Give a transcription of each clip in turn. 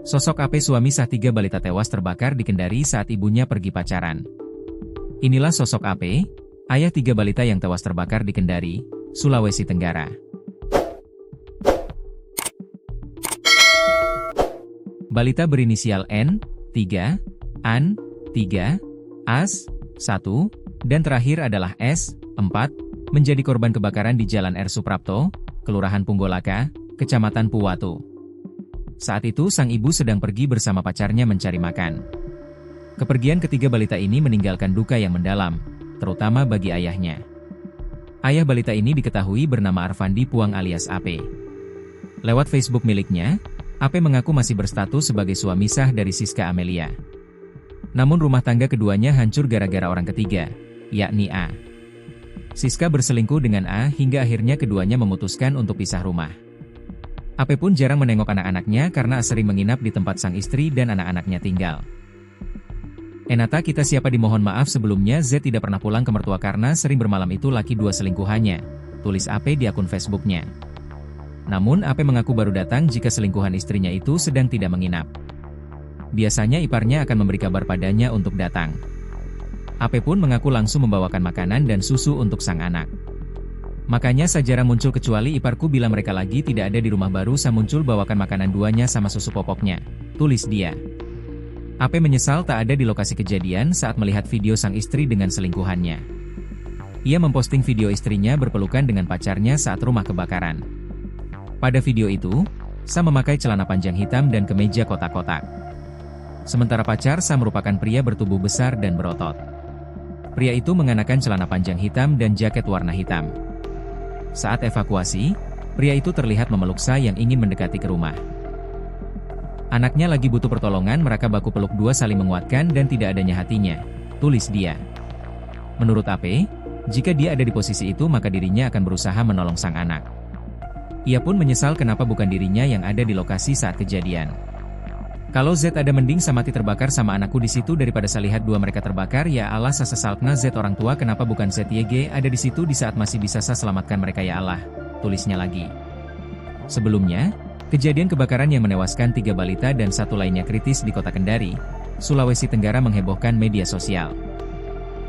Sosok AP suami sah 3 balita tewas terbakar di Kendari saat ibunya pergi pacaran. Inilah sosok AP, ayah 3 balita yang tewas terbakar di Kendari, Sulawesi Tenggara. Balita berinisial N, 3, An, 3, As, 1, dan terakhir adalah S, 4, menjadi korban kebakaran di Jalan R. Suprapto, Kelurahan Punggolaka, Kecamatan Puwatu. Saat itu sang ibu sedang pergi bersama pacarnya mencari makan. Kepergian ketiga balita ini meninggalkan duka yang mendalam, terutama bagi ayahnya. Ayah balita ini diketahui bernama Arfandi Puang alias AP. Lewat Facebook miliknya, AP mengaku masih berstatus sebagai suami sah dari Siska Amelia. Namun rumah tangga keduanya hancur gara-gara orang ketiga, yakni A. Siska berselingkuh dengan A hingga akhirnya keduanya memutuskan untuk pisah rumah. AP pun jarang menengok anak-anaknya karena sering menginap di tempat sang istri dan anak-anaknya tinggal. Enata kita siapa dimohon maaf sebelumnya Z tidak pernah pulang ke mertua karena sering bermalam itu laki dua selingkuhannya, tulis AP di akun Facebooknya. Namun AP mengaku baru datang jika selingkuhan istrinya itu sedang tidak menginap. Biasanya iparnya akan memberi kabar padanya untuk datang. AP pun mengaku langsung membawakan makanan dan susu untuk sang anak. Makanya jarang muncul kecuali iparku bila mereka lagi tidak ada di rumah baru saya muncul bawakan makanan duanya sama susu popoknya, tulis dia. AP menyesal tak ada di lokasi kejadian saat melihat video sang istri dengan selingkuhannya. Ia memposting video istrinya berpelukan dengan pacarnya saat rumah kebakaran. Pada video itu, Sa memakai celana panjang hitam dan kemeja kotak-kotak. Sementara pacar Sa merupakan pria bertubuh besar dan berotot. Pria itu mengenakan celana panjang hitam dan jaket warna hitam. Saat evakuasi, pria itu terlihat memeluk Sa yang ingin mendekati ke rumah. Anaknya lagi butuh pertolongan, mereka baku peluk dua saling menguatkan dan tidak adanya hatinya, tulis dia. Menurut AP, jika dia ada di posisi itu maka dirinya akan berusaha menolong sang anak. Ia pun menyesal kenapa bukan dirinya yang ada di lokasi saat kejadian. Kalau Z ada mending Sa mati terbakar sama anakku di situ daripada Sa lihat dua mereka terbakar ya Allah Sa sesalkna Z orang tua kenapa bukan ZYG ada di situ di saat masih bisa Sa selamatkan mereka ya Allah, tulisnya lagi. Sebelumnya, kejadian kebakaran yang menewaskan 3 balita dan 1 lainnya kritis di kota Kendari, Sulawesi Tenggara menghebohkan media sosial.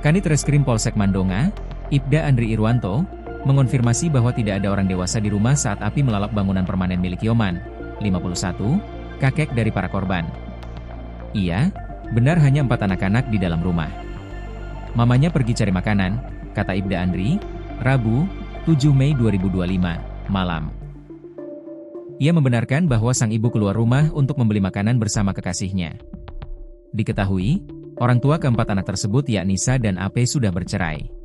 Kanit Reskrim Polsek Mandonga, Ibda Andri Irwanto, mengonfirmasi bahwa tidak ada orang dewasa di rumah saat api melalap bangunan permanen milik Yoman, 51, kakek dari para korban. Iya, benar hanya 4 anak-anak di dalam rumah. Mamanya pergi cari makanan, kata Ibda Andri, Rabu, 7 Mei 2025, malam. Ia membenarkan bahwa sang ibu keluar rumah untuk membeli makanan bersama kekasihnya. Diketahui, orang tua keempat anak tersebut yakni Sa dan AP sudah bercerai.